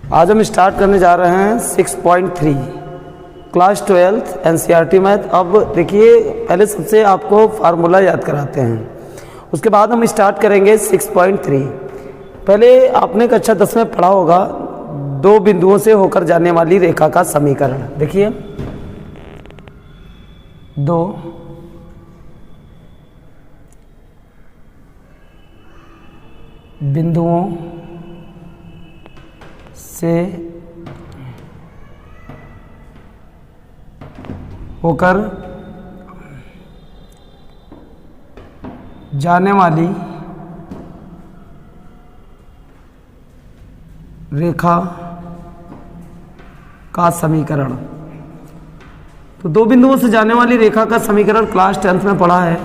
आज हम स्टार्ट करने जा रहे हैं 6.3 क्लास 12 एनसीईआरटी मैथ। अब देखिए, पहले सबसे आपको फार्मूला याद कराते हैं, उसके बाद हम स्टार्ट करेंगे 6.3। पहले आपने कक्षा 10 में पढ़ा होगा दो बिंदुओं से होकर जाने वाली रेखा का समीकरण। देखिए, दो बिंदुओं से होकर जाने वाली रेखा का समीकरण। तो दो बिंदुओं से जाने वाली रेखा का समीकरण क्लास 10th में पढ़ा है।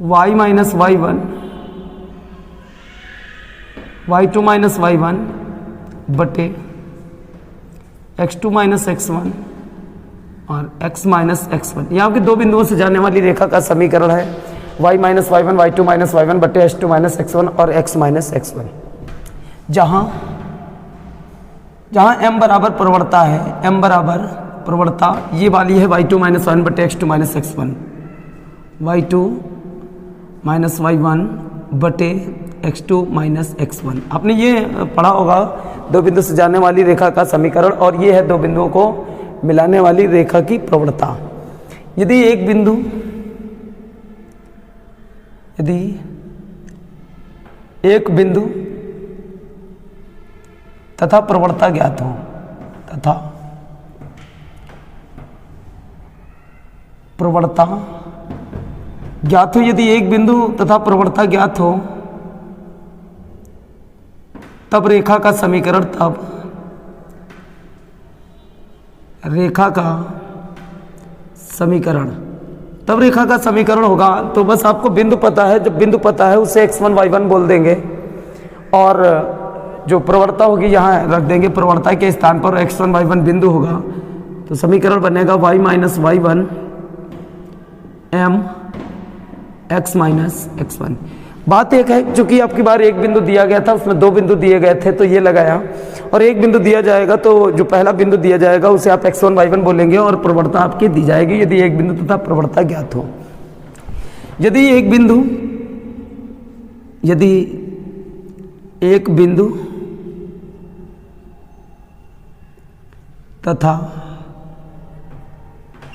y minus y1 y2 minus y1 बटे x2 माइनस x1 और x माइनस x1। यहाँ के दो बिंदुओं से जाने वाली रेखा का समीकरण है y minus y1 y2 minus y1 बटे x2 माइनस x1 और x माइनस x1। जहाँ m बराबर प्रवणता है, m बराबर प्रवणता ये वाली है y2 माइनस y1 बटे x2 minus x1, y2 minus y1 बटे x2 माइनस x1। आपने ये पढ़ा होगा दो बिंदु से जाने वाली रेखा का समीकरण, और ये है दो बिंदुओं को मिलाने वाली रेखा की प्रवणता। यदि एक बिंदु तथा प्रवणता ज्ञात हो, यदि एक बिंदु तथा प्रवणता ज्ञात हो, तब रेखा का समीकरण होगा। तो बस आपको बिंदु पता है, जब बिंदु पता है उसे x1 y1 बोल देंगे, और जो प्रवणता होगी यहाँ रख देंगे, प्रवणता के स्थान पर x1 y1 बिंदु होगा। तो समीकरण बनेगा y minus y1 m x minus x1। बात एक है, चूंकि आपकी बार एक बिंदु दिया गया था, उसमें दो बिंदु दिए गए थे तो ये लगाया, और एक बिंदु दिया जाएगा तो जो पहला बिंदु दिया जाएगा उसे आप x1 y1 बोलेंगे और प्रवणता आपकी दी जाएगी यदि एक बिंदु तथा प्रवणता ज्ञात हो। यदि एक बिंदु तथा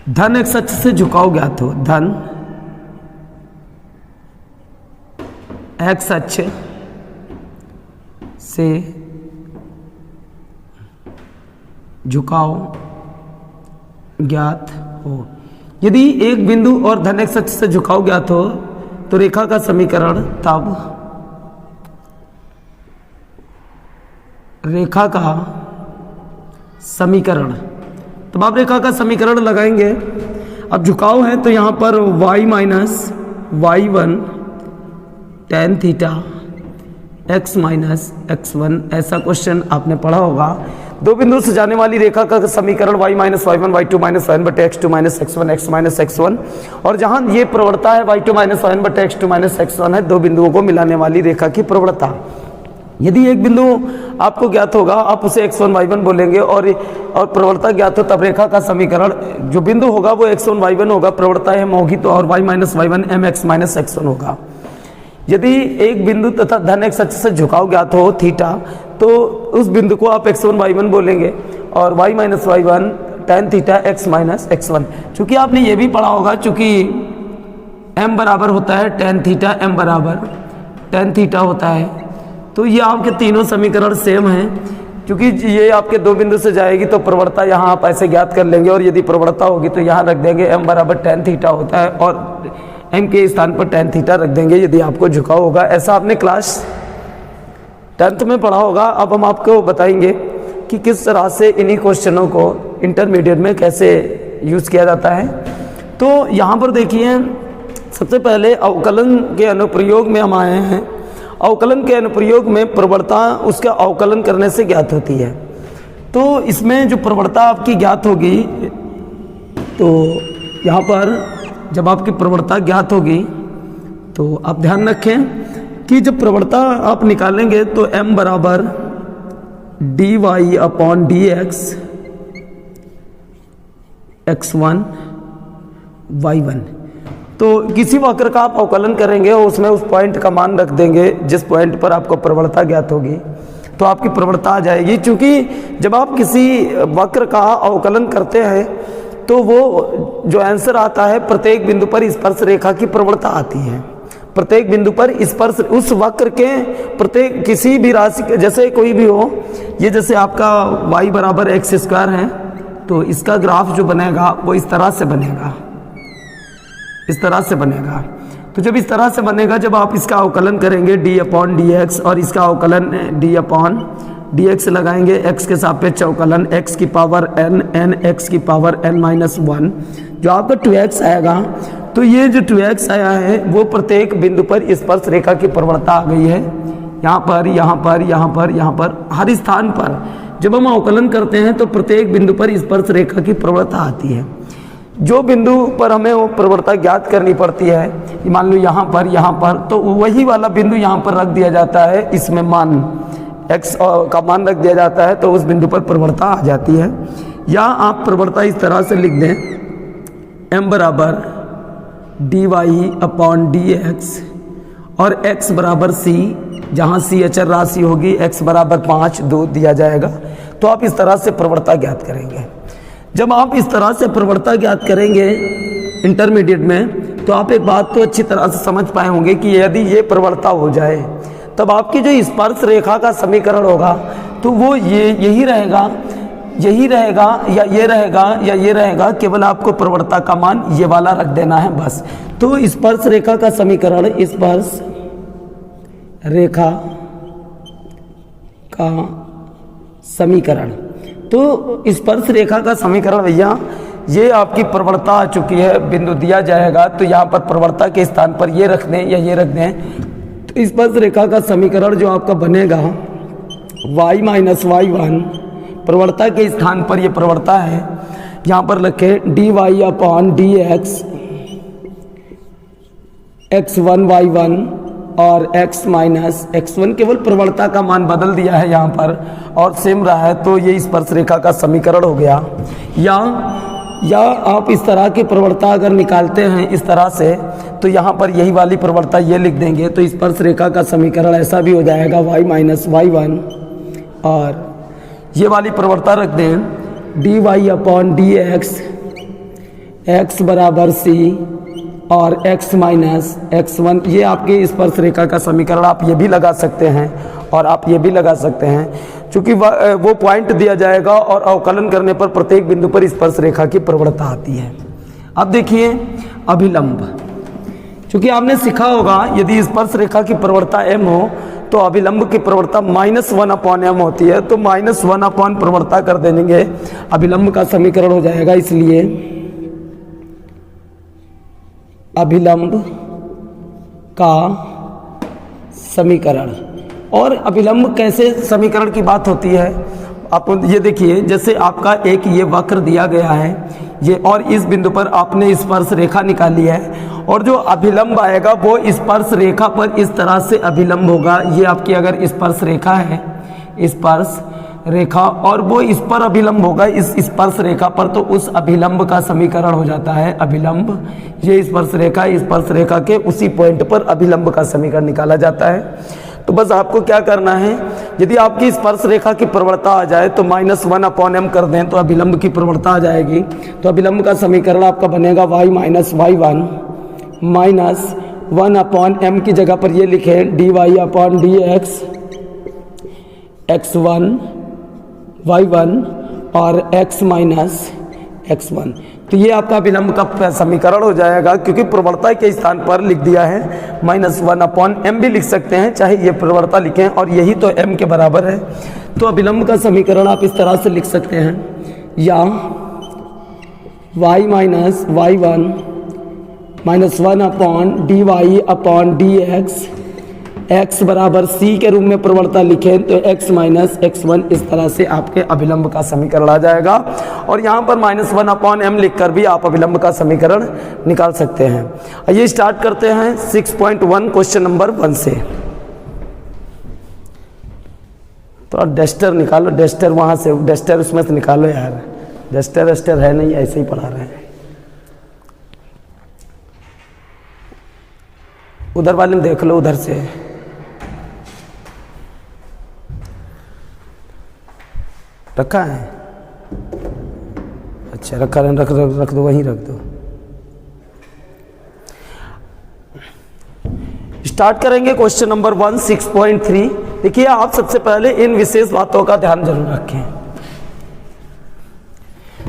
धन x अक्ष से झुकाव ज्ञात हो, धन x अक्ष से झुकाव ज्ञात हो। यदि एक बिंदु और धन x अक्ष से झुकाव ज्ञात हो तो रेखा का समीकरण, तब आप रेखा का समीकरण लगाएंगे। अब झुकाव है तो यहां पर y minus y1 tan theta x minus x1, ऐसा क्वेश्चन आपने पढ़ा होगा। दो बिंदु से जाने वाली रेखा का समीकरण y minus y1 y2 minus y1 बटे x2 minus x1 x minus x1, और जहां ये प्रवणता है y2 माइनस y1 बटे x2 माइनस x1 है, दो बिंदुओं को मिलाने वाली रेखा की प्रवणता। यदि एक बिंदु आपको ज्ञात होगा, आप उसे x1 y1 बोलेंगे, और प्रवणता ज्ञात हो, तब रेखा का समीकरण जो बिंदु होगा वो x1 y1 होगा, प्रवणता m होगी तो और y minus y1 mx minus x1 होगा। यदि एक बिंदु तथा धन x अक्ष से झुकाव ज्ञात हो थीटा, तो उस बिंदु को आप x1 y1 बोलेंगे और y minus y1 tan theta x minus x1। चूंकि आपने ये भी पढ़ा होगा, चूंकि m बराबर होता है tan थीटा, m बराबर tan थीटा होता है, तो ये आपके तीनों समीकरण सेम हैं। क्योंकि ये आपके दो बिंदु से जाएगी तो प्रवणता यहाँ आप ऐसे ज्ञात कर लेंगे, और यदि प्रवणता होगी तो यहाँ रख देंगे m बराबर tan थीटा होता है, और m के स्थान पर tan थीटा रख देंगे यदि आपको झुकाव होगा। ऐसा आपने क्लास 10th में पढ़ा होगा। अब हम आपको बताएंगे कि किस तरह से इन्हीं क्वेश्चनों को इंटरमीडिएट में कैसे यूज़ किया जाता है। तो यहाँ पर देखिए, सबसे पहले अवकलन के अनुप्रयोग में हम आए हैं। अवकलन के अनुप्रयोग में प्रवणता उसका अवकलन करने से ज्ञात होती है। तो इसमें जो प्रवणता आपकी ज्ञात होगी, तो यहाँ पर जब आपकी प्रवणता ज्ञात होगी तो आप ध्यान रखें कि जब प्रवणता आप निकालेंगे तो m बराबर d y upon d x x1 y1। तो किसी वक्र का आप अवकलन करेंगे और उसमें उस पॉइंट का मान रख देंगे जिस पॉइंट पर आपको प्रवणता ज्ञात होगी, तो आपकी प्रवणता आ जाएगी। क्योंकि जब आप किसी वक्र का अवकलन करते हैं तो वो जो आंसर आता है प्रत्येक बिंदु पर स्पर्श रेखा की प्रवणता आती है। प्रत्येक बिंदु पर स्पर्श उस वक्र के प्रत्येक किसी भी राशि, जैसे कोई भी हो, ये जैसे आपका y बराबर एक्स स्क्वायर है तो इसका ग्राफ जो बनेगा वो इस तरह से बनेगा, इस तरह से बनेगा। तो जब इस तरह से बनेगा, जब आप इसका अवकलन करेंगे डी अपॉन डी एक्स और इसका अवकलन डी अपॉन डी एक्स लगाएंगे, एक्स के सापेक्ष अवकलन एक्स की पावर एन, एन एक्स की पावर एन माइनस वन, जो आपका 2x आएगा। तो ये जो 2x आया है वो प्रत्येक बिंदु पर स्पर्श रेखा की प्रवणता आ गई है। यहाँ पर, यहाँ पर, यहाँ पर, यहाँ पर, हर स्थान पर जब हम अवकलन करते हैं तो प्रत्येक बिंदु पर स्पर्श रेखा की प्रवणता आती है। जो बिंदु पर हमें वो प्रवणता ज्ञात करनी पड़ती है, मान लो यहाँ पर, तो वही वाला बिंदु यहाँ पर रख दिया जाता है, इसमें मान x का मान रख दिया जाता है, तो उस बिंदु पर प्रवणता आ जाती है। या आप प्रवणता इस तरह से लिख दें, m बराबर d y upon d x और x बराबर c, जहाँ c अचर राशि होगी, x बराबर 5 2 दिया जाएगा। तो आप इस तरह से प्रवणता ज्ञात करेंगे। जब आप इस तरह से प्रवणता ज्ञात करेंगे इंटरमीडिएट में, तो आप एक बात तो अच्छी तरह से समझ पाए होंगे कि यदि ये प्रवणता हो जाए तब आपकी जो स्पर्श रेखा का समीकरण होगा तो वो यही रहेगा, यही रहेगा, या ये रहेगा, या ये रहेगा। केवल आपको प्रवणता का मान ये वाला रख देना है बस। तो स्पर्श रेखा का समीकरण, स्पर्श रेखा का समीकरण, तो स्पर्श रेखा का समीकरण भैया ये आपकी प्रवणता आ चुकी है। बिंदु दिया जाएगा तो यहाँ पर प्रवणता के स्थान पर ये रख दें या ये रख दें। तो स्पर्श रेखा का समीकरण जो आपका बनेगा y माइनस y1, प्रवणता के स्थान पर ये प्रवणता है, यहाँ पर रखें d y upon d x x1 y1 और x माइनस x1, केवल प्रवणता का मान बदल दिया है यहाँ पर और सेम रहा है, तो ये स्पर्श रेखा का समीकरण हो गया। या आप इस तरह की प्रवणता अगर निकालते हैं इस तरह से, तो यहाँ पर यही वाली प्रवणता ये लिख देंगे, तो स्पर्श रेखा का समीकरण ऐसा भी हो जाएगा y माइनस y1 और ये वाली प्रवणता रख दें d y upon d x, x बराबर c और x माइनस x1। ये आपकी स्पर्श रेखा का समीकरण आप ये भी लगा सकते हैं और आप ये भी लगा सकते हैं, क्योंकि वो पॉइंट दिया जाएगा और अवकलन करने पर प्रत्येक बिंदु पर स्पर्श रेखा की प्रवणता आती है। अब देखिए अभिलंब, क्योंकि आपने सीखा होगा यदि स्पर्श रेखा की प्रवणता m हो तो अभिलंब की प्रवणता -1/m होती है। तो -1 प्रवणता कर देंगे, अभिलंब का समीकरण हो जाएगा। इसलिए अभिलंब का समीकरण, और अभिलंब कैसे समीकरण की बात होती है, आप ये देखिए, जैसे आपका एक ये वक्र दिया गया है ये, और इस बिंदु पर आपने स्पर्श रेखा निकाली है, और जो अभिलंब आएगा वो स्पर्श रेखा पर इस तरह से अभिलंब होगा। ये आपकी अगर स्पर्श रेखा है, स्पर्श रेखा, और वो इस पर अभिलंब होगा इस स्पर्श रेखा पर, तो उस अभिलंब का समीकरण हो जाता है अभिलंब। ये स्पर्श रेखा के उसी पॉइंट पर अभिलंब का समीकरण निकाला जाता है। तो बस आपको क्या करना है, यदि आपकी स्पर्श रेखा की प्रवणता आ जाए तो -1/m कर दें तो अभिलंब की प्रवणता आ जाएगी। तो अभिलंब का समीकरण आपका बनेगा y minus y1 minus 1/m की जगह पर ये लिखें d y upon d x x1 y1 और x माइनस x1। तो ये आपका अभिलंब का समीकरण हो जाएगा, क्योंकि प्रवणता के स्थान पर लिख दिया है -1/m भी लिख सकते हैं, चाहे ये प्रवणता लिखें, और यही तो m के बराबर है। तो अभिलंब का समीकरण आप इस तरह से लिख सकते हैं, या y minus y1 minus 1/dy upon dx, x बराबर c के रूप में प्रवणता लिखें तो x माइनस x1, इस तरह से आपके अभिलंब का समीकरण आ जाएगा। और यहाँ पर -1/m लिखकर भी आप अभिलंब का समीकरण निकाल सकते हैं। आइए स्टार्ट करते हैं 6.1 क्वेश्चन नंबर 1 से। तो डस्टर निकालो, डस्टर वहाँ से, डस्टर उसमें से निकालो यार, डस्टर है नहीं, ऐसे ही पढ़ा रहे हैं। उधर वाले में देख लो, उधर से। रखा है? अच्छा रख दो, वहीं रख दो। स्टार्ट करेंगे क्वेश्चन नंबर 1 6.3। देखिए आप सबसे पहले इन विशेष बातों का ध्यान जरूर रखें।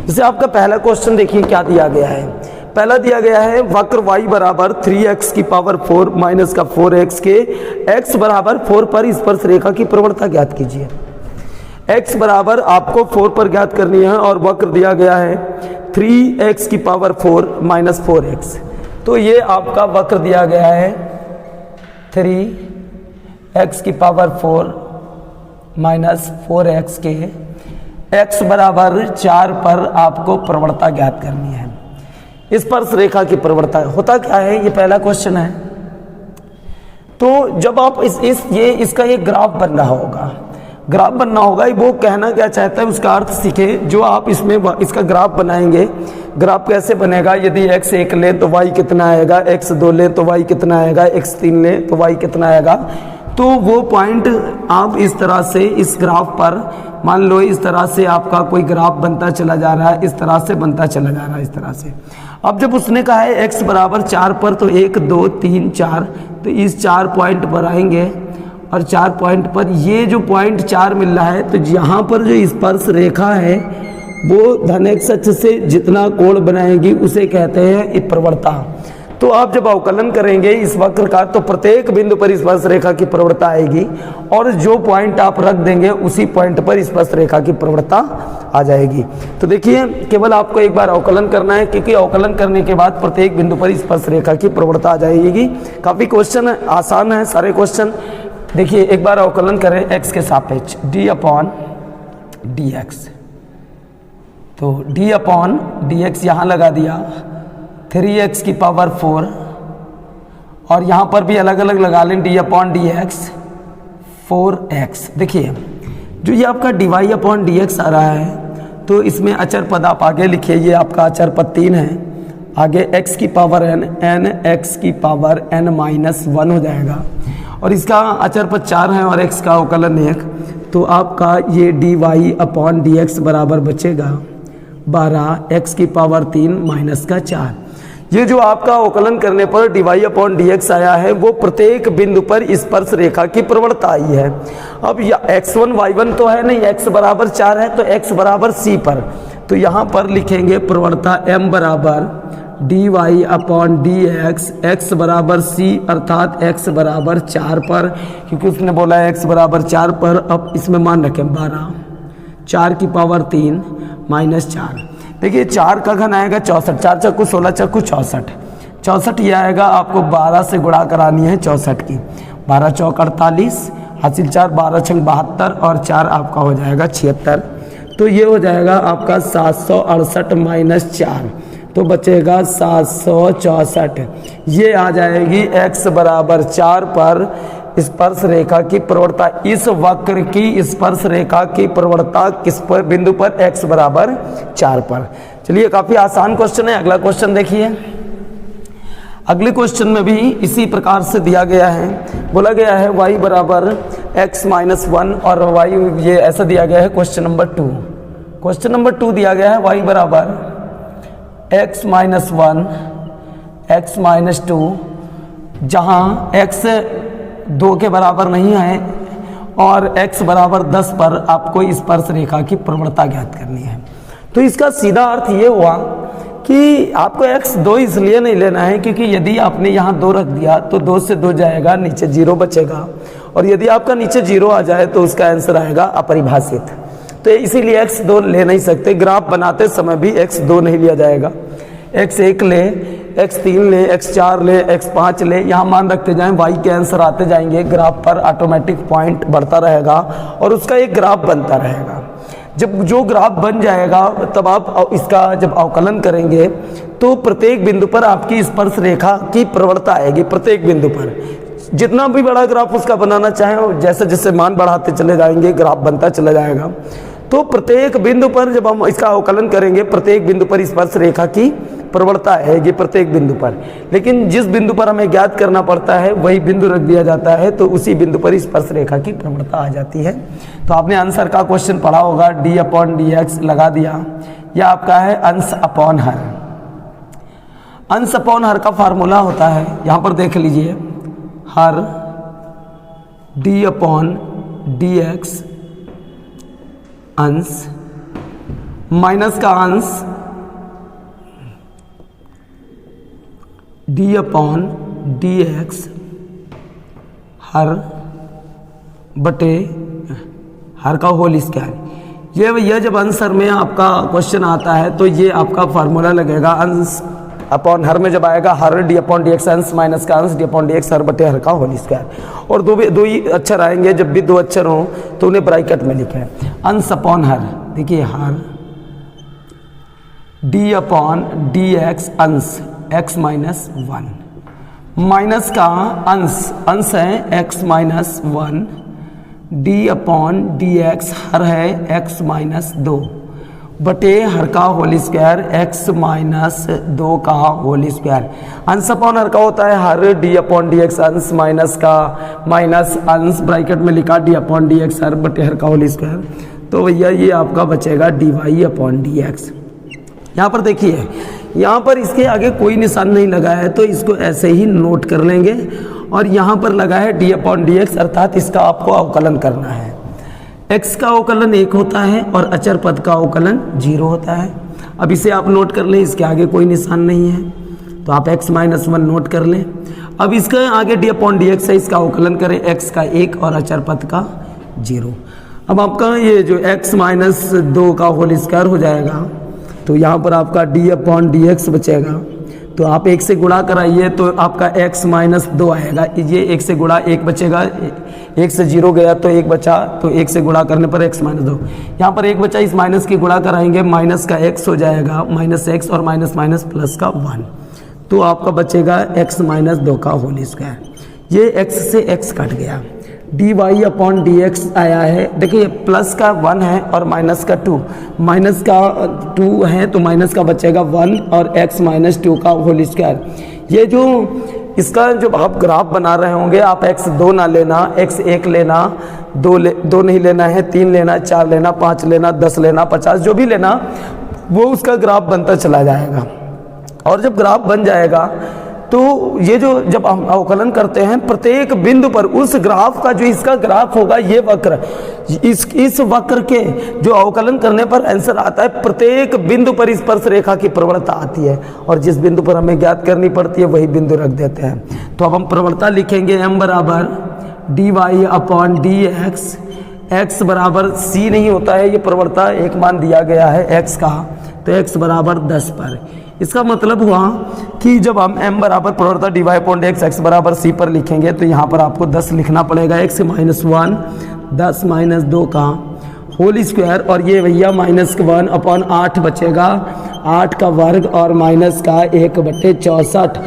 जैसे आपका पहला क्वेश्चन देखिए क्या दिया गया है। पहला दिया गया है वक्र y बराबर 3x की पावर 4 माइनस का 4x के x बराबर 4 पर स्पर्श रेखा की प्रवणता ज्ञात कीजिए। x बराबर आपको 4 पर ज्ञात करनी है और वक्र दिया गया है 3x की पावर 4 माइनस 4x। तो ये आपका वक्र दिया गया है 3x की पावर 4 माइनस 4x के x बराबर 4 पर आपको प्रवणता ज्ञात करनी है। स्पर्श रेखा की प्रवणता होता क्या है, ये पहला क्वेश्चन है। तो जब आप इसका एक ग्राफ बनना होगा, ग्राफ बनना होगा, वो कहना क्या चाहता है उसका अर्थ सीखे। जो आप इसमें इसका ग्राफ बनाएंगे, ग्राफ कैसे बनेगा, यदि x1 ले तो y कितना आएगा, x2 ले तो y कितना आएगा, x3 ले तो y कितना आएगा। तो वो पॉइंट आप इस तरह से इस ग्राफ पर मान लो, इस तरह से आपका कोई ग्राफ बनता चला जा रहा है, इस तरह से बनता चला जा रहा है, इस तरह से। अब जब उसने कहा है x बराबर 4 पर, तो 1 2 3 4, तो इस 4 पॉइंट पर आएंगे और 4 पॉइंट पर ये जो पॉइंट 4 मिल रहा है, तो यहाँ पर जो स्पर्श रेखा है वो धनाक्ष अक्ष से जितना कोण बनाएगी उसे कहते हैं प्रवणता। तो आप जब अवकलन करेंगे इस वक्र का, तो प्रत्येक बिंदु पर स्पर्श रेखा की प्रवणता आएगी और जो पॉइंट आप रख देंगे उसी पॉइंट पर स्पर्श रेखा की प्रवणता आ जाएगी। तो देखिए केवल आपको एक बार अवकलन करना है, क्योंकि अवकलन करने के बाद प्रत्येक बिंदु पर स्पर्श रेखा की प्रवणता आ जाएगी। काफ़ी क्वेश्चन आसान है सारे क्वेश्चन। देखिए एक बार अवकलन करें x के सापेक्ष d/dx। तो d/dx यहाँ लगा दिया 3x की पावर 4 और यहाँ पर भी अलग अलग लगा लें d/dx 4x। देखिए जो ये आपका dy/dx आ रहा है, तो इसमें अचर पद आप आगे लिखिए, ये आपका अचर पद 3 है, आगे x की पावर n x की पावर n-1 हो जाएगा और इसका अचर पद 4 है और x का अवकलन 1। तो आपका ये dy/dx बराबर बचेगा 12 x की पावर 3 माइनस का 4। ये जो आपका अवकलन करने पर dy/dx आया है वो प्रत्येक बिंदु पर स्पर्श रेखा की प्रवणता आई है। अब x1 y1 तो है नहीं, x बराबर 4 है, तो x बराबर c पर, तो यहाँ पर लिखेंगे प्रवणता m बराबर dy/dx x बराबर c, अर्थात x बराबर 4 पर, क्योंकि उसने बोला है x बराबर 4 पर। अब इसमें मान रखें 12 4 की पावर 3 माइनस 4। देखिए 4 का घन आएगा 64, 4 चक्कू 16 चक्कू 64, 64 ये आएगा, आपको 12 से गुणा करानी है 64 की, 12 चौक 48, हासिल 4, 12 छंग 72 और 4 आपका हो जाएगा 76। तो ये हो जाएगा आपका 768 माइनस 4, तो बचेगा 764। ये आ जाएगी x बराबर 4 पर स्पर्श रेखा की प्रवणता। इस वक्र की स्पर्श रेखा की प्रवणता किस पर बिंदु पर, x बराबर 4 पर। चलिए काफी आसान क्वेश्चन है। अगला क्वेश्चन देखिए। अगले क्वेश्चन में भी इसी प्रकार से दिया गया है, बोला गया है y बराबर x-1 और y ये ऐसा दिया गया है। क्वेश्चन नंबर 2, क्वेश्चन नंबर 2 दिया गया है y बराबर x-1 x-2, जहां x 2 के बराबर नहीं है और x बराबर 10 पर आपको स्पर्श रेखा की प्रवणता ज्ञात करनी है। तो इसका सीधा अर्थ ये हुआ कि आपको x 2 इसलिए नहीं लेना है क्योंकि यदि आपने यहाँ 2 रख दिया तो 2 से 2 जाएगा, नीचे 0 बचेगा, और यदि आपका नीचे 0 आ जाए तो उसका आंसर आएगा अपरिभाषित। तो इसीलिए x 2 ले नहीं सकते। ग्राफ बनाते समय भी x 2 नहीं लिया जाएगा, x 1 ले, x 3 ले, x 4 ले, x 5 ले, यहाँ मान रखते जाएं, y के आंसर आते जाएंगे, ग्राफ पर ऑटोमेटिक पॉइंट बढ़ता रहेगा और उसका एक ग्राफ बनता रहेगा। जब जो ग्राफ बन जाएगा तब आप इसका जब अवकलन करेंगे तो प्रत्येक बिंदु पर आपकी स्पर्श रेखा की प्रवणता आएगी। प्रत्येक बिंदु पर जितना भी बड़ा ग्राफ उसका बनाना चाहें, जैसे जैसे मान बढ़ाते चले जाएंगे ग्राफ बनता चला जाएगा। तो प्रत्येक बिंदु पर जब हम इसका अवकलन करेंगे, प्रत्येक बिंदु पर स्पर्श रेखा की प्रवणता है ये प्रत्येक बिंदु पर, लेकिन जिस बिंदु पर हमें ज्ञात करना पड़ता है वही बिंदु रख दिया जाता है, तो उसी बिंदु पर स्पर्श रेखा की प्रवणता आ जाती है। तो आपने आंसर का क्वेश्चन पढ़ा होगा, d/dx लगा दिया, यह आपका है अंश अपॉन हर। अंश अपॉन हर का फार्मूला होता है, यहाँ पर देख लीजिए, हर d/dx अंश माइनस का अंश d/dx हर बटे हर का होल स्क्वायर। ये भैया जब आंसर में आपका क्वेश्चन आता है तो ये आपका फार्मूला लगेगा, अंश अपॉन हर में जब आएगा हर d/dx अंश माइनस का अंश d/dx हर बटे हर का होल स्क्वायर। और दो ही अक्षर आएंगे, जब भी दो अक्षर हो तो उन्हें ब्रैकेट में लिखें। अंश अपॉन हर, देखिए हर d/dx अंश x माइनस 1 माइनस का अंश है x माइनस 1 d/dx हर है x माइनस 2 बटे हर का होल स्क्वायर x माइनस 2 का होल स्क्वायर। अंश अपॉन हर का होता है हर d/dx अंश माइनस का माइनस अंश ब्रैकेट में लिखा d/dx हर बटे हर का होल स्क्वायर। तो भैया ये आपका बचेगा dy/dx। यहाँ पर देखिए, यहाँ पर इसके आगे कोई निशान नहीं लगा है तो इसको ऐसे ही नोट कर लेंगे, और यहाँ पर लगा है d/dx अर्थात इसका आपको अवकलन करना है। x का अवकलन 1 होता है और अचर पद का अवकलन 0 होता है। अब इसे आप नोट कर लें, इसके आगे कोई निशान नहीं है तो आप x माइनस 1 नोट कर लें। अब इसके आगे d/dx से इसका अवकलन करें, x का 1 और अचर पद का 0। अब आपका ये जो x माइनस 2 का होल स्क्वायर हो जाएगा, तो यहाँ पर आपका d/dx बचेगा। तो आप 1 से गुणा कराइए तो आपका x माइनस 2 आएगा, ये 1 से गुणा 1 बचेगा, 1 से 0 गया तो 1 बचा, तो 1 से गुणा करने पर x माइनस 2, यहाँ पर 1 बचा, इस माइनस की गुणा कराएंगे, माइनस का x हो जाएगा, माइनस x और माइनस माइनस प्लस का 1, तो आपका बचेगा x माइनस 2 का होल स्क्वायर। ये x से x कट गया, dy/dx आया है। देखिए प्लस का 1 है और माइनस का 2, माइनस का 2 है तो माइनस का बचेगा 1 और x माइनस 2 का होल स्क्वायर। ये जो इसका जो आप ग्राफ बना रहे होंगे, आप x 2 ना लेना, x 1 लेना, 2 नहीं लेना है, 3 लेना, 4 लेना, 5 लेना, 10 लेना, 50 जो भी लेना, वो उसका ग्राफ बनता चला जाएगा। और जब ग्राफ बन जाएगा तो ये जो जब हम अवकलन करते हैं प्रत्येक बिंदु पर उस ग्राफ का जो इसका ग्राफ होगा, ये वक्र, इस वक्र के जो अवकलन करने पर आंसर आता है, प्रत्येक बिंदु पर स्पर्श रेखा की प्रवणता आती है, और जिस बिंदु पर हमें ज्ञात करनी पड़ती है वही बिंदु रख देते हैं। तो अब हम प्रवणता लिखेंगे, m बराबर dy/dx, x बराबर c नहीं होता है, ये प्रवणता एक मान दिया गया है x का, तो x बराबर 10 पर। इसका मतलब हुआ कि जब हम m बराबर प्रवणता dy/dx x बराबर c पर लिखेंगे तो यहाँ पर आपको 10 लिखना पड़ेगा, x माइनस 1 10 माइनस 2 का होल स्क्वायर, और ये भैया माइनस 1/8 बचेगा, 8 का वर्ग और माइनस का 1/64,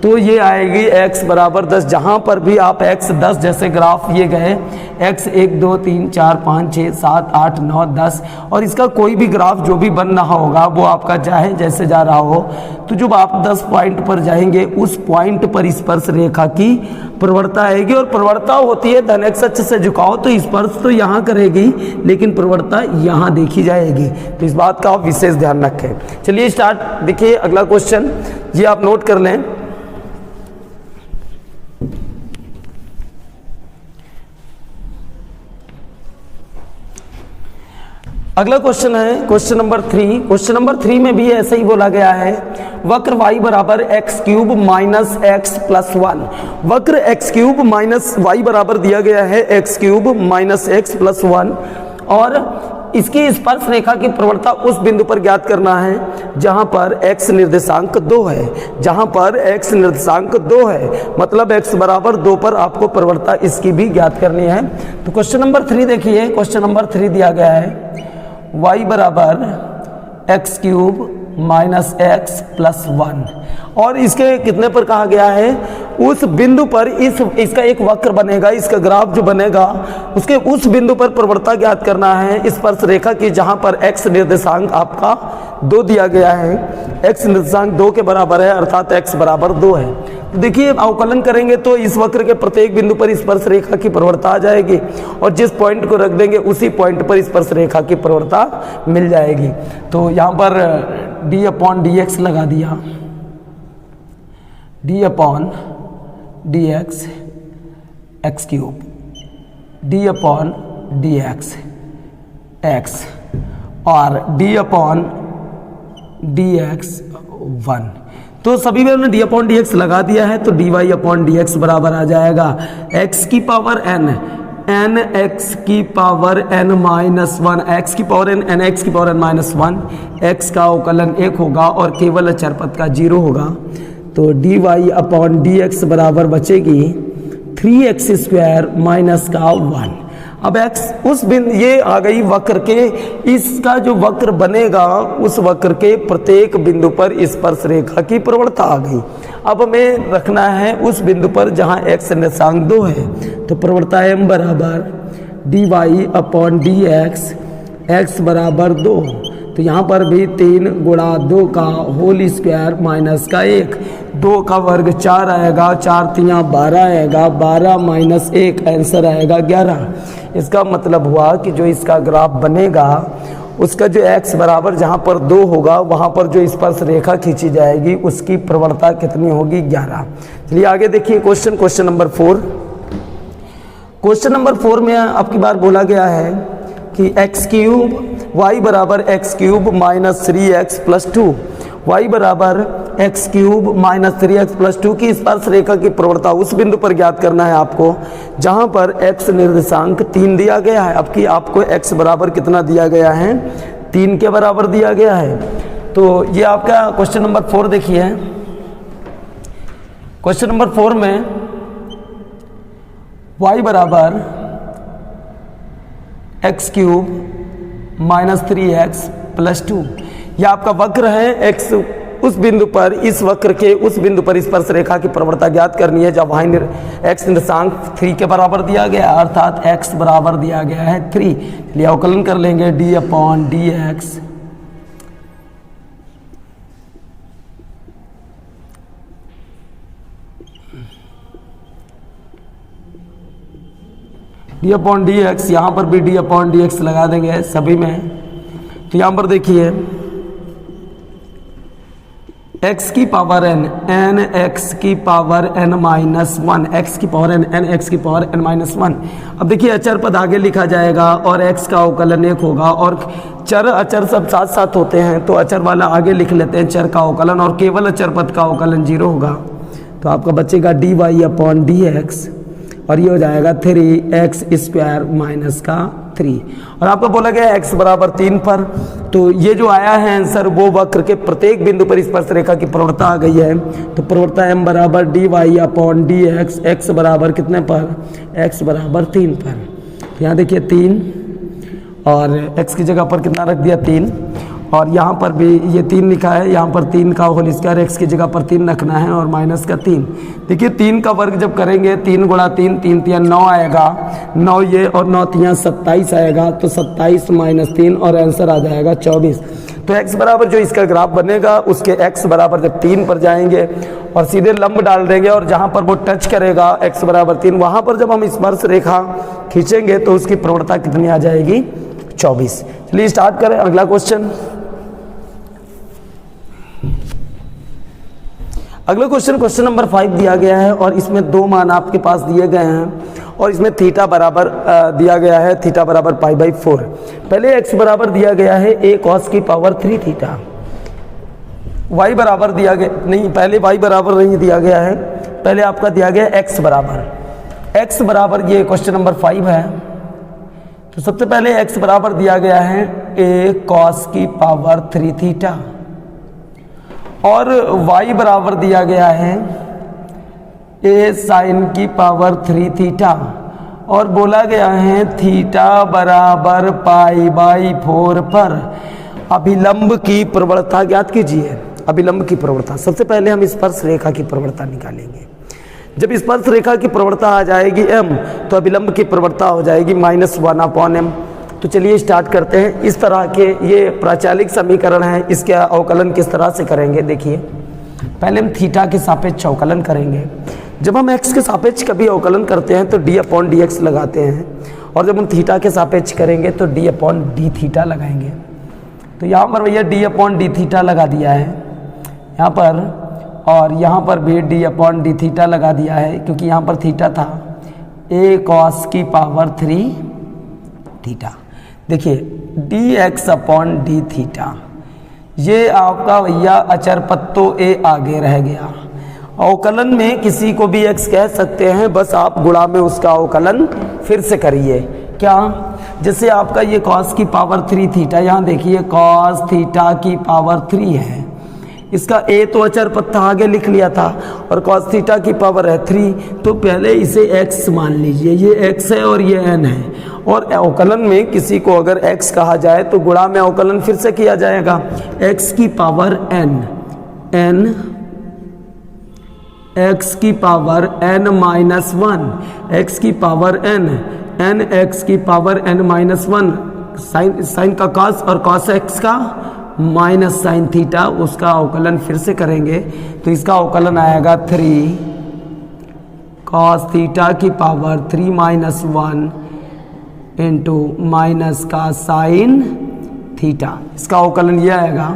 तो ये आएगी x बराबर 10। जहाँ पर भी आप x 10 जैसे ग्राफ ये गए, x 1 2 3 4 5 6 7 8 9 10, और इसका कोई भी ग्राफ जो भी बन रहा होगा वो आपका चाहे जैसे जा रहा हो, तो जब आप 10 पॉइंट पर जाएंगे उस पॉइंट पर स्पर्श रेखा की प्रवणता आएगी, और प्रवणता होती है धन x अक्ष से झुकाओ तो स्पर्श तो यहाँ करेगी लेकिन प्रवणता यहाँ देखी जाएगी, तो इस बात का आप विशेष ध्यान रखें। चलिए स्टार्ट, देखिए अगला क्वेश्चन, ये आप नोट कर लें। अगला क्वेश्चन है क्वेश्चन नंबर 3। क्वेश्चन नंबर 3 में भी ऐसे ही बोला गया है, वक्र y बराबर x³ माइनस x प्लस 1। वक्र x³ माइनस y बराबर दिया गया है x³ माइनस x प्लस 1, और इसकी स्पर्श रेखा की प्रवणता उस बिंदु पर ज्ञात करना है जहां पर x निर्देशांक 2 है, जहां पर x निर्देशांक 2 है, मतलब x बराबर 2 पर आपको प्रवणता इसकी भी ज्ञात करनी है। तो क्वेश्चन नंबर 3 देखिए, क्वेश्चन नंबर 3 दिया गया है y बराबर x³ माइनस x प्लस 1, और इसके कितने पर कहा गया है, उस बिंदु पर इसका एक वक्र बनेगा, इसका ग्राफ जो बनेगा उसके उस बिंदु पर प्रवणता ज्ञात करना है स्पर्श रेखा की, जहां पर x निर्देशांक आपका 2 दिया गया है, x निर्देशांक 2 के बराबर है, अर्थात x बराबर 2 है। तो देखिए अवकलन करेंगे तो इस वक्र के प्रत्येक बिंदु पर स्पर्श रेखा की प्रवणता आ जाएगी और जिस पॉइंट को रख देंगे उसी पॉइंट पर स्पर्श रेखा की प्रवणता मिल जाएगी। तो यहाँ पर d/dx लगा दिया, d/dx x cube, d/dx x और d/dx 1। तो सभी में हमने d/dx लगा दिया है, तो dy/dx बराबर आ जाएगा x की पावर n, n x की पावर n माइनस 1, x की पावर n, n x की पावर n माइनस 1, x का अवकलन 1 होगा और केवल अचर पद का 0 होगा। तो dy/dx बराबर बचेगी 3x² माइनस का 1। अब x उस बिंदु, ये आ गई वक्र के, इसका जो वक्र बनेगा उस वक्र के प्रत्येक बिंदु पर स्पर्श रेखा की प्रवणता आ गई। अब हमें रखना है उस बिंदु पर जहां x निर्देशांक 2 है, तो प्रवणता m बराबर dy/dx x बराबर 2। तो यहाँ पर भी 3 गुणा 2 का होल स्क्वायर माइनस का 1, 2 का वर्ग 4 आएगा, 4 तियाँ 12 आएगा, 12 माइनस 1 आंसर आएगा 11। इसका मतलब हुआ कि जो इसका ग्राफ बनेगा उसका जो x बराबर जहाँ पर 2 होगा वहाँ पर जो स्पर्श रेखा खींची जाएगी उसकी प्रवणता कितनी होगी 11। चलिए आगे देखिए क्वेश्चन नंबर 4। क्वेश्चन नंबर 4 में आपकी बार बोला गया है कि x क्यूब y बराबर x cube minus 3x plus 2, y बराबर x cube minus 3x plus 2 की स्पर्श रेखा की प्रवणता उस बिंदु पर ज्ञात करना है आपको जहां पर x निर्देशांक 3 दिया गया है। अब कि आपको x बराबर कितना दिया गया है, 3 के बराबर दिया गया है। तो ये आपका क्वेश्चन नंबर 4 देखिए। क्वेश्चन नंबर 4 में y बराबर x cube minus 3x plus 2, यह आपका वक्र है। x उस बिंदु पर, इस वक्र के उस बिंदु पर स्पर्श रेखा की प्रवणता ज्ञात करनी है जब वहाँ x निर्देशांक 3 के बराबर दिया गया, अर्थात x बराबर दिया गया है 3। चलिए अवकलन कर लेंगे d/dx d/dx, यहाँ पर भी d/dx लगा देंगे सभी में। तो यहाँ पर देखिए x की पावर n, n x की पावर n माइनस 1, x की पावर n, n x की पावर n माइनस 1। अब देखिए अचर पद आगे लिखा जाएगा और x का अवकलन 1 होगा और चर अचर सब साथ साथ होते हैं, तो अचर वाला आगे लिख लेते हैं चर का अवकलन और केवल अचर पद का अवकलन 0 होगा। तो आपका बचेगा dy/dx और ये हो जाएगा 3x² माइनस का 3। और आपको बोला गया x बराबर 3 पर, तो ये जो आया है आंसर वो वक्र के प्रत्येक बिंदु पर स्पर्श रेखा की प्रवणता आ गई है। तो प्रवणता m बराबर dy/dx, x बराबर कितने पर, x बराबर 3 पर। तो यहाँ देखिए 3 और x की जगह पर कितना रख दिया 3, और यहाँ पर भी ये 3 लिखा है, यहाँ पर 3 का होल स्क्वायर x की जगह पर 3 रखना है और माइनस का 3। देखिए 3 का वर्ग जब करेंगे 3 गुणा 3, 3 तियाँ 9 आएगा, 9 ये और 9 तियाँ 27 आएगा, तो 27 माइनस 3 और आंसर आ जाएगा 24। तो x बराबर जो इसका ग्राफ बनेगा उसके x बराबर जब 3 पर जाएंगे और सीधे लंब डाल देंगे और जहाँ पर वो टच करेगा x बराबर 3, वहाँ पर जब हम स्पर्श रेखा खींचेंगे तो उसकी प्रवणता कितनी आ जाएगी 24। चलिए स्टार्ट करें अगला क्वेश्चन। अगला क्वेश्चन नंबर 5 दिया गया है और इसमें 2 मान आपके पास दिए गए हैं और इसमें थीटा बराबर दिया गया है, थीटा बराबर π/4। पहले x बराबर दिया गया है a cos की पावर 3 थीटा, y बराबर दिया गया नहीं, पहले y बराबर नहीं दिया गया है, पहले आपका दिया गया x बराबर, ये क्वेश्चन नंबर 5 है। तो सबसे पहले x बराबर दिया गया है a cos की पावर 3 थीटा और y बराबर दिया गया है a साइन की पावर 3 थीटा और बोला गया है थीटा बराबर π/4 पर अभिलंब की प्रवणता ज्ञात कीजिए। अभिलंब की प्रवणता, सबसे पहले हम स्पर्श रेखा की प्रवणता निकालेंगे। जब स्पर्श रेखा की प्रवणता आ जाएगी m, तो अभिलंब की प्रवणता हो जाएगी -1/m। तो चलिए स्टार्ट करते हैं। इस तरह के ये प्राचालिक समीकरण हैं, इसके अवकलन किस तरह से करेंगे देखिए। पहले हम थीटा के सापेक्ष अवकलन करेंगे। जब हम x के सापेक्ष कभी अवकलन करते हैं तो d/dx लगाते हैं, और जब हम थीटा के सापेक्ष करेंगे तो d/d थीटा लगाएंगे। तो यहाँ पर भैया d/d थीटा लगा दिया है यहाँ पर, और यहाँ पर भी d/d थीटा लगा दिया है, क्योंकि यहाँ पर थीटा था a cos की पावर 3 थीटा। देखिए dx/d थीटा, ये आपका भैया अचर पद तो a आगे रह गया। अवकलन में किसी को भी x कह सकते हैं, बस आप गुणा में उसका अवकलन फिर से करिए। क्या, जैसे आपका ये cos की पावर 3 थीटा, यहाँ देखिए cos थीटा की पावर 3 है, इसका a तो अचर पद था आगे लिख लिया था, और cos थीटा की पावर है 3, तो पहले इसे x मान लीजिए, ये x है और ये n है। और अवकलन में किसी को अगर x कहा जाए तो गुणा में अवकलन फिर से किया जाएगा, x की पावर n, x की पावर n-1, x की पावर n, x की पावर n-1, साइन का cos और cos x का माइनस साइन थीटा, उसका अवकलन फिर से करेंगे तो इसका अवकलन आएगा 3 cos थीटा की पावर 3-1 इंटू माइनस का साइन थीटा, इसका अवकलन ये आएगा।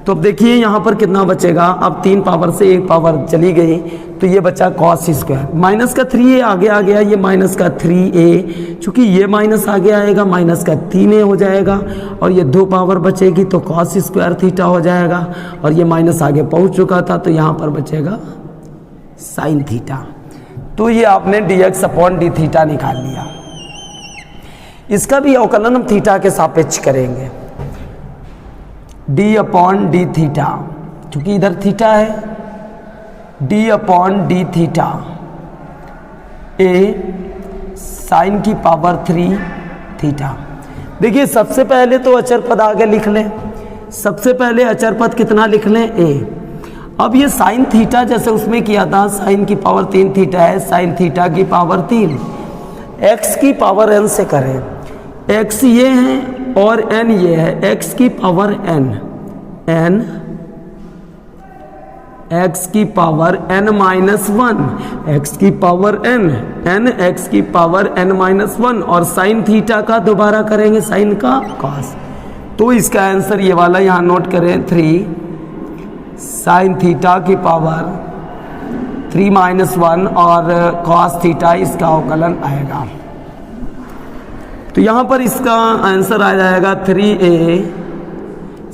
तो अब देखिए यहाँ पर कितना बचेगा, अब 3 पावर से 1 पावर चली गई, तो ये बचा cos स्क्वायर, माइनस का 3a आगे आ गया, ये माइनस का 3a, चूंकि ये माइनस आगे आएगा माइनस का 3a हो जाएगा, और ये 2 पावर बचेगी तो cos स्क्वायर थीटा हो जाएगा, और ये माइनस आगे पहुँच चुका था तो यहाँ पर बचेगा साइन थीटा। तो ये आपने dx/d थीटा निकाल लिया। इसका भी अवकलन हम थीटा के सापेक्ष करेंगे, d/d थीटा, क्योंकि इधर थीटा है, d/d थीटा a साइन की पावर 3 थीटा। देखिए सबसे पहले तो अचर पद आगे लिख लें, सबसे पहले अचर पद कितना लिख लें a। अब ये साइन थीटा जैसे उसमें किया था, साइन की पावर 3 थीटा है, साइन थीटा की पावर 3, x की पावर n से करें, x ये है और n ये है, x की पावर n, x की पावर n-1, x की पावर n, x की पावर n-1, और साइन थीटा का दोबारा करेंगे साइन का cos। तो इसका आंसर ये वाला यहाँ नोट करें, 3 साइन थीटा की पावर 3-1 और cos थीटा, इसका अवकलन आएगा। तो यहाँ पर इसका आंसर आ जाएगा 3a,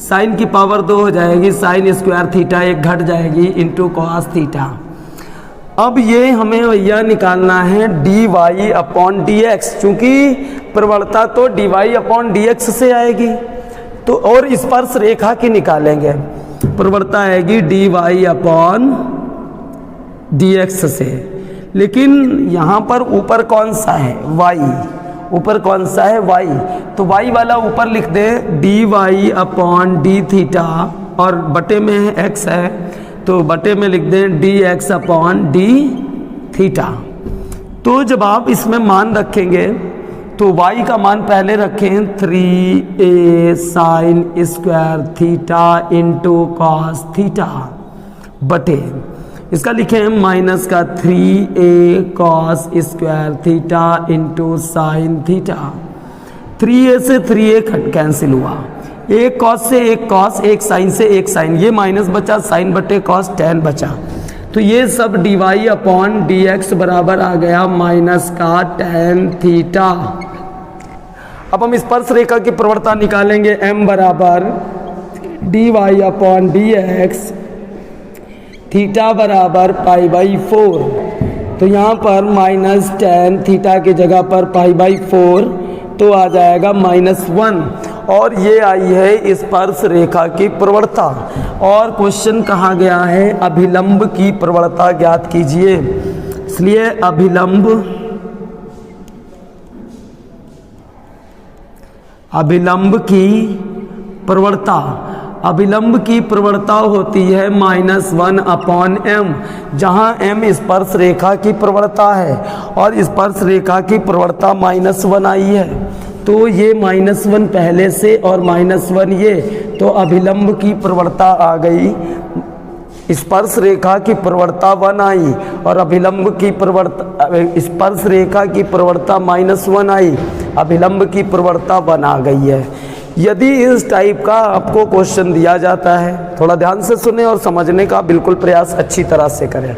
साइन की पावर 2 हो जाएगी, साइन स्क्वायर थीटा 1 घट जाएगी इंटू cos थीटा। अब ये हमें भैया निकालना है dy/dx, चूंकि प्रवणता तो dy/dx से आएगी, तो और स्पर्श रेखा की निकालेंगे, प्रवणता आएगी dy/dx से। लेकिन यहाँ पर ऊपर कौन सा है, y, ऊपर कौन सा है y, तो y वाला ऊपर लिख दें dy/d थीटा, और बटे में है x है तो बटे में लिख दें dx/d थीटा। तो जब आप इसमें मान रखेंगे तो y का मान पहले रखें 3a sine square theta into cos theta, बटे इसका लिखें माइनस का 3a cos square theta into sine theta. 3a से 3a कैंसिल हुआ, एक cos से एक cos, एक साइन से एक साइन, ये माइनस बचा, साइन बटे cos tan बचा। तो ये सब dy/dx बराबर आ गया माइनस का tan थीटा। अब हम स्पर्श रेखा की प्रवणता निकालेंगे, m बराबर dy/dx थीटा बराबर π/4। तो यहाँ पर माइनस tan थीटा की जगह पर π/4, तो आ जाएगा -1, और ये आई है स्पर्श रेखा की प्रवणता। और क्वेश्चन कहा गया है अभिलंब की प्रवणता ज्ञात कीजिए, इसलिए अभिलंब की प्रवणता अभिलंब की प्रवणता होती है -1/m, जहाँ m स्पर्श रेखा की प्रवणता है और स्पर्श रेखा की प्रवणता -1 आई है, तो ये -1 पहले से और -1 ये, तो अभिलंब की प्रवणता आ गई, स्पर्श रेखा की प्रवणता 1 आई और अभिलंब की प्रवणता, स्पर्श रेखा की प्रवणता -1 आई, अभिलंब की प्रवणता 1 आ गई है। यदि इस टाइप का आपको क्वेश्चन दिया जाता है, थोड़ा ध्यान से सुने और समझने का बिल्कुल प्रयास अच्छी तरह से करें।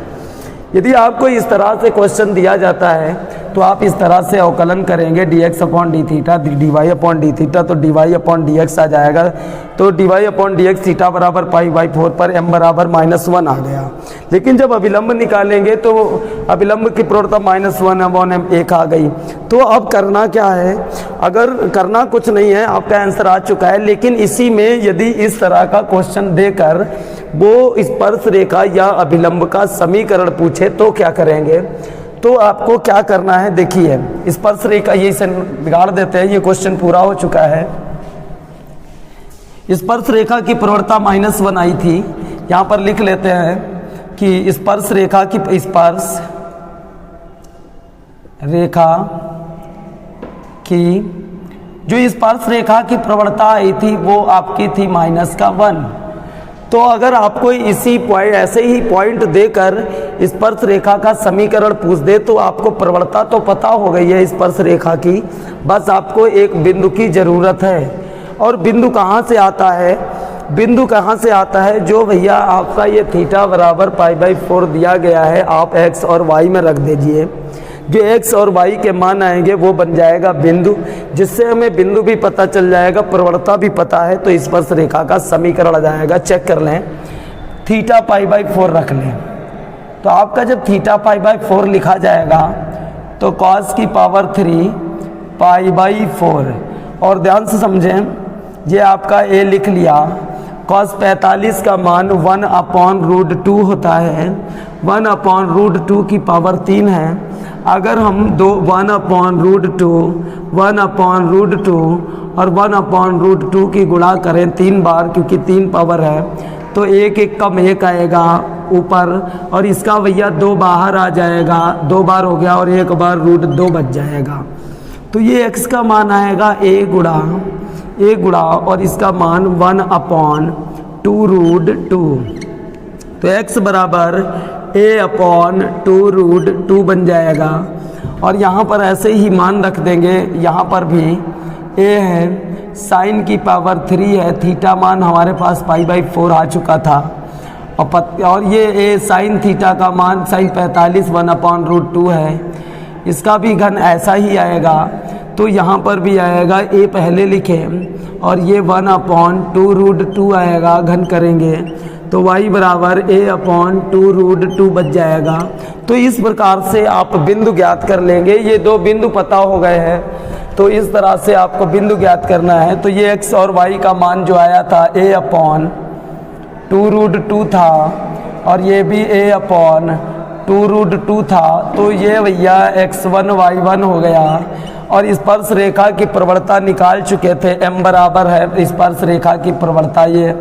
यदि आपको इस तरह से क्वेश्चन दिया जाता है तो आप इस तरह से अवकलन करेंगे dx upon D theta, dy upon D theta, तो dy अपॉन dx आ जाएगा, तो dy अपॉन dx थीटा बराबर π/4 पर m बराबर -1 आ गया। लेकिन जब अभिलंब निकालेंगे तो अभिलंब की प्रवणता -1/m 1 आ गई। तो अब करना क्या है, अगर करना कुछ नहीं है, आपका आंसर आ चुका है, लेकिन इसी में यदि इस तरह का क्वेश्चन देकर वो स्पर्श रेखा या अभिलंब का समीकरण पूछे तो क्या करेंगे, तो आपको क्या करना है, देखिए स्पर्श रेखा, ये इसे बिगाड़ देते हैं, ये क्वेश्चन पूरा हो चुका है। स्पर्श रेखा की प्रवणता -1 आई थी, यहाँ पर लिख लेते हैं कि स्पर्श रेखा की जो स्पर्श रेखा की प्रवणता आई थी वो आपकी थी -1। तो अगर आपको इसी पॉइंट, ऐसे ही पॉइंट देकर स्पर्श रेखा का समीकरण पूछ दे तो आपको प्रवणता तो पता हो गई है स्पर्श रेखा की, बस आपको एक बिंदु की ज़रूरत है। और बिंदु कहाँ से आता है, बिंदु कहाँ से आता है, जो भैया आपका ये थीटा बराबर π/4 दिया गया है, आप x और y में रख दीजिए, जो x और y के मान आएंगे वो बन जाएगा बिंदु, जिससे हमें बिंदु भी पता चल जाएगा, प्रवणता भी पता है, तो स्पर्श रेखा का समीकरण आ जाएगा। चेक कर लें, थीटा π/4 रख लें, तो आपका जब थीटा π/4 लिखा जाएगा तो cos की पावर 3 π/4, और ध्यान से समझें, ये आपका a लिख लिया, cos 45 का मान 1/√2 होता है, 1/√2 की पावर 3 है। अगर हम 1/√2 और 1/√2 की गुणा करें 3 बार, क्योंकि 3 पावर है, तो 1 कम 1 आएगा ऊपर, और इसका भैया 2 बाहर आ जाएगा, 2 बार हो गया और 1 बार √2 बच जाएगा। तो ये x का मान आएगा a गुणा और इसका मान 1/2√2, तो x बराबर a/2√2 बन जाएगा। और यहाँ पर ऐसे ही मान रख देंगे, यहाँ पर भी a है, साइन की पावर 3 है, थीटा मान हमारे पास π/4 आ चुका था, और ये a साइन थीटा का मान साइन 45 1/√2 है, इसका भी घन ऐसा ही आएगा। तो यहाँ पर भी आएगा, a पहले लिखें और ये 1/2√2 आएगा, घन करेंगे तो y बराबर a/2√2 बच जाएगा। तो इस प्रकार से आप बिंदु ज्ञात कर लेंगे। ये 2 बिंदु पता हो गए हैं, तो इस तरह से आपको बिंदु ज्ञात करना है। तो ये x और y का मान जो आया था a/2√2 था, और ये भी a/2√2 था, तो ये भैया x1 y1 हो गया। और स्पर्श रेखा की प्रवणता निकाल चुके थे, m बराबर है स्पर्श रेखा की प्रवणता ये।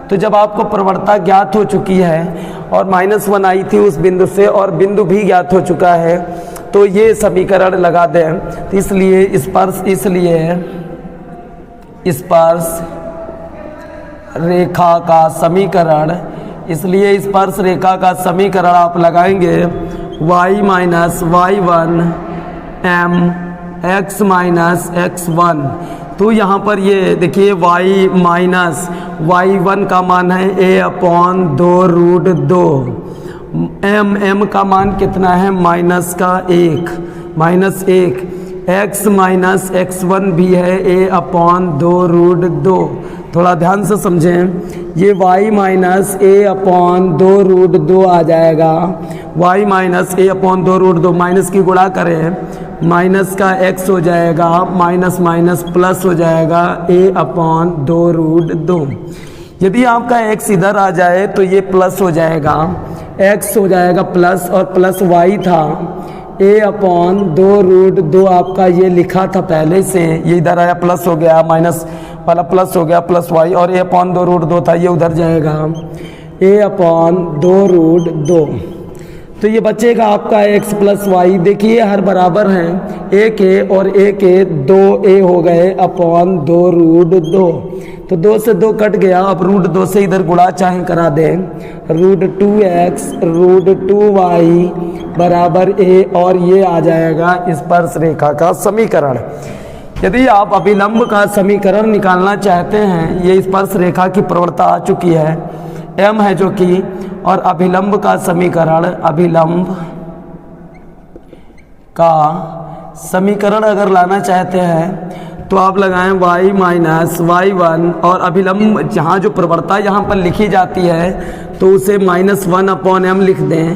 तो जब आपको प्रवणता ज्ञात हो चुकी है और -1 आई थी उस बिंदु से, और बिंदु भी ज्ञात हो चुका है, तो ये समीकरण लगा दें। तो इसलिए स्पर्श रेखा का समीकरण, इसलिए स्पर्श रेखा का समीकरण आप लगाएंगे y minus y1 m x minus x1। तो यहाँ पर ये देखिए y माइनस y1 का मान है a/2√2, m का मान कितना है -1, x माइनस x1 भी है a/2√2। थोड़ा ध्यान से समझें, ये y माइनस a/2√2 आ जाएगा, y माइनस a/2√2, माइनस की गुणा करें, माइनस का x हो जाएगा, माइनस माइनस प्लस हो जाएगा a/2√2। यदि आपका x इधर आ जाए तो ये प्लस हो जाएगा, x हो जाएगा प्लस, और प्लस y था a/2√2 आपका ये लिखा था पहले से, ये इधर आया प्लस हो गया, वाला प्लस हो गया प्लस वाई, और a अपॉन 2√2 था ये उधर जाएगा a अपॉन 2√2। तो ये बचेगा आपका x प्लस वाई। देखिए हर बराबर हैं, a के और a के 2a हो गए अपॉन 2√2। तो 2 से 2 कट गया, अब √2 से इधर गुणा चाहे करा दें, √2x √2y बराबर a, और ये आ जाएगा स्पर्श रेखा का समीकरण। यदि आप अभिलंब का समीकरण निकालना चाहते हैं, ये स्पर्श रेखा की प्रवणता आ चुकी है, m है जो कि, और अभिलंब का समीकरण, अभिलंब का समीकरण अगर लाना चाहते हैं तो आप लगाएं y माइनस y1, और अभिलंब जहाँ जो प्रवणता यहाँ पर लिखी जाती है तो उसे -1 अपॉन m लिख दें,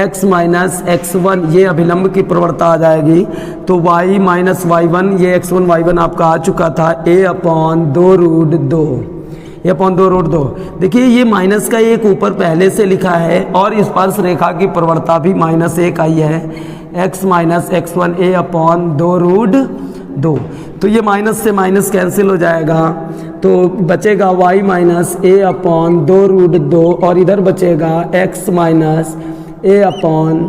x माइनस x1 ये अभिलंब की प्रवणता आ जाएगी। तो y माइनस y1 ये x1 y1 आपका आ चुका था a अपॉन 2√2, ये अपॉन 2√2। देखिए ये माइनस का एक ऊपर पहले से लिखा है, और स्पर्श रेखा की प्रवणता भी -1 आई है, x minus x1 a upon 2√2। तो ये माइनस से माइनस कैंसिल हो जाएगा, तो बचेगा y माइनस a अपॉन 2√2, और इधर बचेगा x माइनस a अपॉन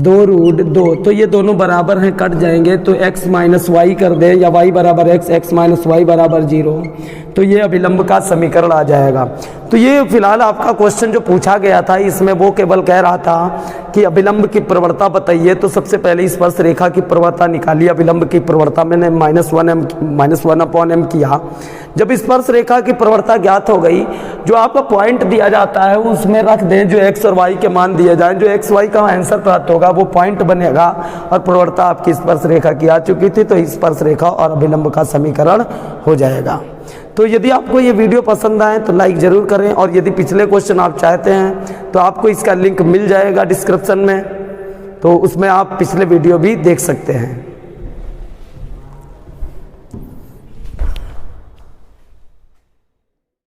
2√2। तो ये दोनों बराबर हैं, कट जाएंगे, तो x माइनस वाई कर दें, या y बराबर x, x माइनस वाई बराबर 0, तो ये अभिलंब का समीकरण आ जाएगा। तो ये फिलहाल आपका क्वेश्चन जो पूछा गया था, इसमें वो केवल कह रहा था कि अभिलंब की प्रवणता बताइए। तो सबसे पहले स्पर्श रेखा की प्रवणता निकाली, अभिलंब की प्रवणता मैंने -1 अपॉन m किया। जब स्पर्श रेखा की प्रवणता ज्ञात हो गई, जो आपका पॉइंट दिया जाता है उसमें रख दें, जो x और y के मान दिए जाएं, जो x y का आंसर प्राप्त होगा वो पॉइंट बनेगा, और प्रवणता आपकी स्पर्श रेखा की आ चुकी थी, तो स्पर्श रेखा और अभिलंब का समीकरण हो जाएगा। तो यदि आपको ये वीडियो पसंद आए तो लाइक ज़रूर करें, और यदि पिछले क्वेश्चन आप चाहते हैं तो आपको इसका लिंक मिल जाएगा डिस्क्रिप्शन में, तो उसमें आप पिछले वीडियो भी देख सकते हैं।